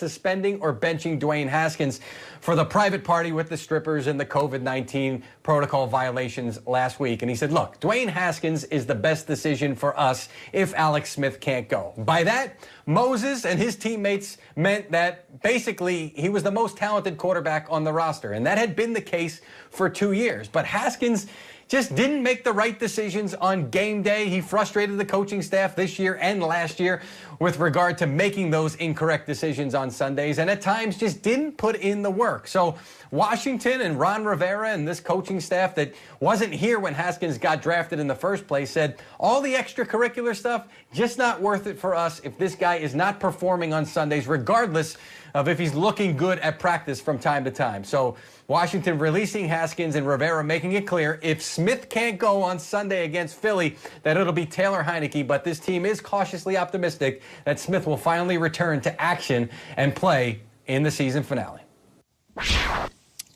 suspending or benching Dwayne Haskins for the private party with the strippers and the COVID-19 protocol violations last week. And he said, look, Dwayne Haskins is the best decision for us if Alex Smith can't go. By that, Moses and his teammates meant that basically he was the most talented quarterback on the roster. And that had been the case for 2 years. But Haskins just didn't make the right decisions on game day. He frustrated the coaching staff this year and last year with regard to making those incorrect decisions on Sundays, and at times just didn't put in the work. So Washington and Ron Rivera and this coaching staff that wasn't here when Haskins got drafted in the first place said, all the extracurricular stuff, just not worth it for us if this guy is not performing on Sundays, regardless of if he's looking good at practice from time to time. So Washington releasing Haskins and Rivera making it clear if Smith can't go on Sunday against Philly, that it'll be Taylor Heineke. But this team is cautiously optimistic that Smith will finally return to action and play in the season finale.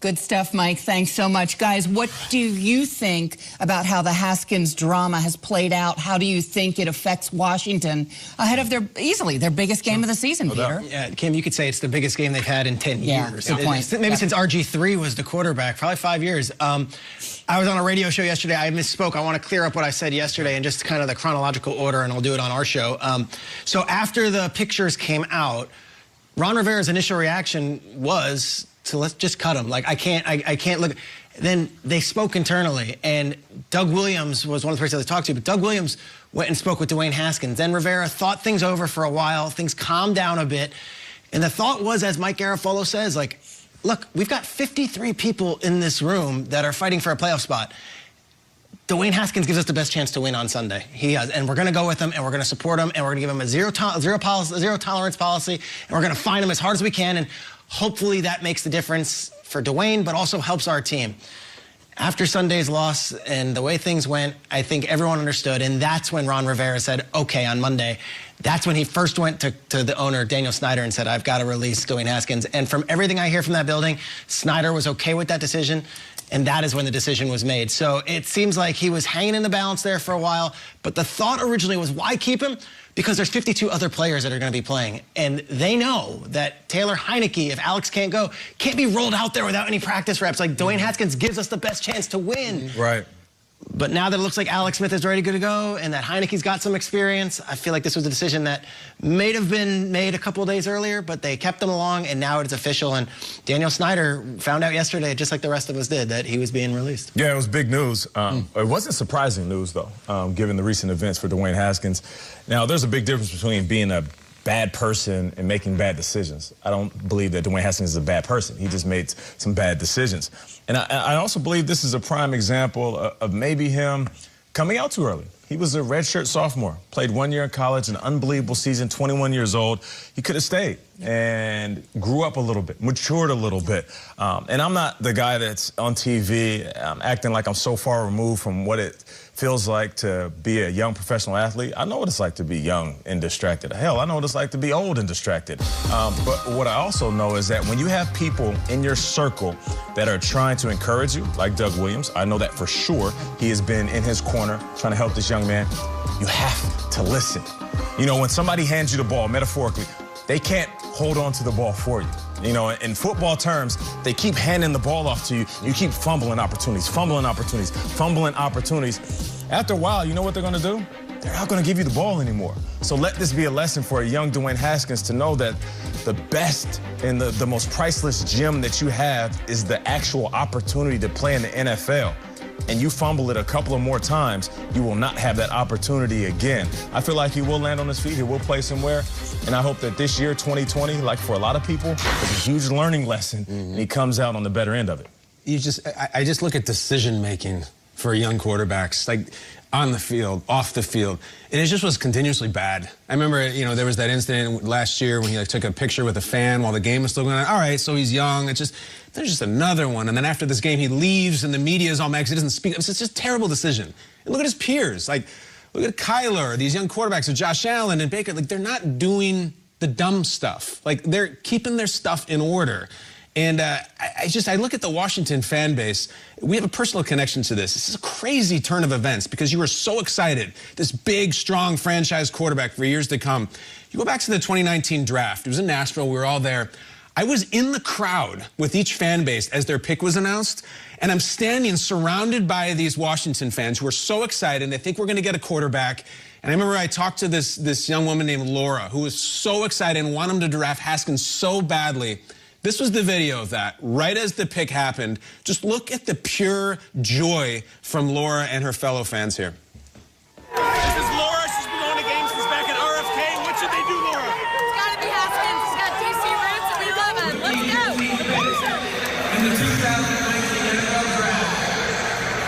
Good stuff, Mike. Thanks so much. Guys, what do you think about how the Haskins drama has played out? How do you think it affects Washington ahead of their biggest game of the season, Peter? Yeah, Kim, you could say it's the biggest game they've had in 10 years. Good point. Maybe since RG3 was the quarterback, probably 5 years. I was on a radio show yesterday. I misspoke. I want to clear up what I said yesterday and just kind of the chronological order, and I'll do it on our show. So after the pictures came out, Ron Rivera's initial reaction was, so let's just cut him. Like, I can't look. Then they spoke internally, and Doug Williams was one of the person they talked to, but Doug Williams went and spoke with Dwayne Haskins. Then Rivera thought things over for a while. Things calmed down a bit. And the thought was, as Mike Garafolo says, like, look, we've got 53 people in this room that are fighting for a playoff spot. Dwayne Haskins gives us the best chance to win on Sunday. He has, and we're going to go with him, and we're going to support him, and we're going to give him a zero tolerance policy, and we're going to find him as hard as we can, and hopefully that makes the difference for Dwayne, but also helps our team. After Sunday's loss and the way things went, I think everyone understood, and that's when Ron Rivera said, okay, on Monday. That's when he first went to the owner, Daniel Snyder, and said, I've got to release Dwayne Haskins. And from everything I hear from that building, Snyder was okay with that decision, and that is when the decision was made. So it seems like he was hanging in the balance there for a while, but the thought originally was, why keep him? Because there's 52 other players that are going to be playing, and they know that Taylor Heineke, if Alex can't go, can't be rolled out there without any practice reps. Like, Dwayne Haskins gives us the best chance to win. Right. But now that it looks like Alex Smith is ready to go and that Heineke's got some experience, I feel like this was a decision that may have been made a couple of days earlier, but they kept him along, and now it's official. And Daniel Snyder found out yesterday, just like the rest of us did, that he was being released. Yeah, it was big news. It wasn't surprising news, though, given the recent events for Dwayne Haskins. Now, there's a big difference between being a bad person and making bad decisions. I don't believe that Dwayne Haskins is a bad person. He just made some bad decisions. And I also believe this is a prime example of maybe him coming out too early. He was a redshirt sophomore, played 1 year in college, an unbelievable season, 21 years old. He could have stayed and grew up a little bit, matured a little bit. And I'm not the guy that's on TV acting like I'm so far removed from what it feels like to be a young professional athlete. I know what it's like to be young and distracted. Hell, I know what it's like to be old and distracted. But what I also know is that when you have people in your circle that are trying to encourage you, like Doug Williams, I know that for sure. He has been in his corner trying to help this young man. You have to listen. You know, when somebody hands you the ball, metaphorically, they can't hold on to the ball for you. You know, in football terms, they keep handing the ball off to you. You keep fumbling opportunities, fumbling opportunities, fumbling opportunities. After a while, you know what they're going to do? They're not going to give you the ball anymore. So let this be a lesson for a young Dwayne Haskins to know that the best and the most priceless gem that you have is the actual opportunity to play in the NFL. And you fumble it a couple of more times, you will not have that opportunity again. I feel like he will land on his feet, he will play somewhere, and I hope that this year, 2020, like for a lot of people, is a huge learning lesson, and he comes out on the better end of it. I just look at decision-making for young quarterbacks, like on the field, off the field, and it just was continuously bad. I remember, you know, there was that incident last year when he took a picture with a fan while the game was still going on. All right, so he's young. It's just, there's just another one. And then after this game, he leaves, and the media is all mad because he doesn't speak. It's just a terrible decision. And look at his peers. Like, look at Kyler, these young quarterbacks, or Josh Allen and Baker. Like, they're not doing the dumb stuff. Like, they're keeping their stuff in order. And I look at the Washington fan base. We have a personal connection to this. This is a crazy turn of events because you were so excited. This big, strong franchise quarterback for years to come. You go back to the 2019 draft. It was in Nashville. We were all there. I was in the crowd with each fan base as their pick was announced, and I'm standing surrounded by these Washington fans who are so excited. They think we're going to get a quarterback. And I remember I talked to this young woman named Laura, who was so excited and wanted them to draft Haskins so badly. This was the video of that. Right as the pick happened, just look at the pure joy from Laura and her fellow fans here. This is Laura. She's been going to games since back at RFK. What should they do, Laura? It's got to be Haskins. He's got DC roots, and we love him. Let's go. In the 2019 NFL Draft,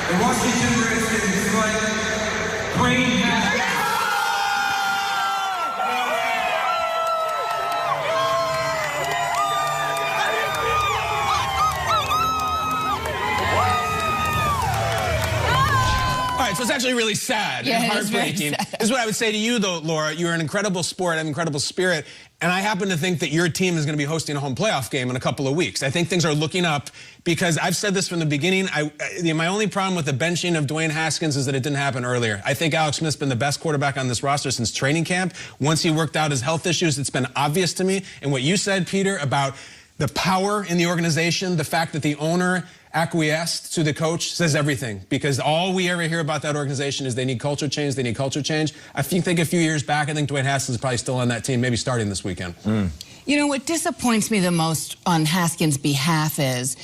the Washington Redskins select Dwayne Haskins. So it's actually really sad and heartbreaking. This is what I would say to you, though, Laura. You're an incredible sport, an incredible spirit, and I happen to think that your team is going to be hosting a home playoff game in a couple of weeks. I think things are looking up because I've said this from the beginning. My only problem with the benching of Dwayne Haskins is that it didn't happen earlier. I think Alex Smith's been the best quarterback on this roster since training camp. Once he worked out his health issues, it's been obvious to me. And what you said, Peter, about the power in the organization, the fact that the owner acquiesced to the coach says everything, because all we ever hear about that organization is they need culture change, they need culture change. I think a few years back, I think Dwayne Haskins is probably still on that team, maybe starting this weekend. You know, what disappoints me the most on Haskins' behalf is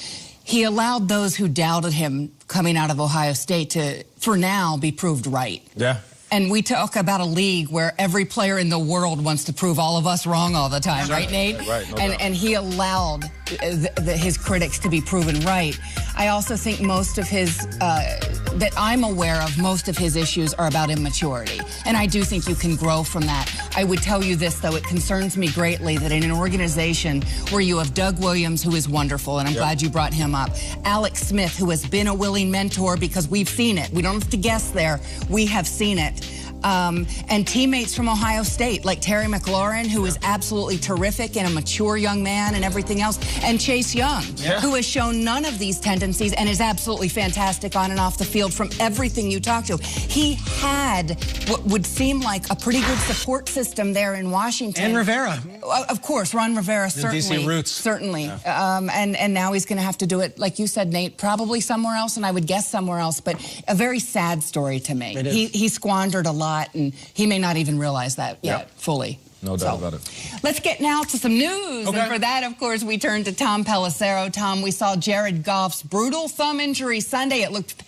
he allowed those who doubted him coming out of Ohio State to, for now, be proved right. Yeah. And we talk about a league where every player in the world wants to prove all of us wrong all the time, right, Nate? Right, no doubt. And he allowed his critics to be proven right. I also think most of his, that I'm aware of, most of his issues are about immaturity. And I do think you can grow from that. I would tell you this, though, it concerns me greatly that in an organization where you have Doug Williams, who is wonderful, and I'm glad you brought him up, Alex Smith, who has been a willing mentor because we've seen it. We don't have to guess there. We have seen it. And teammates from Ohio State, like Terry McLaurin, who is absolutely terrific and a mature young man and everything else, and Chase Young, who has shown none of these tendencies and is absolutely fantastic on and off the field from everything you talk to. He had what would seem like a pretty good support system there in Washington. And Rivera. Of course, Ron Rivera, certainly. DC roots. Certainly. And now he's going to have to do it, like you said, Nate, probably somewhere else, and I would guess somewhere else, but a very sad story to me. He squandered a lot, and he may not even realize that yet fully. No doubt about it. Let's get now to some news. And for that, of course, we turn to Tom Pelissero. Tom, we saw Jared Goff's brutal thumb injury Sunday. It looked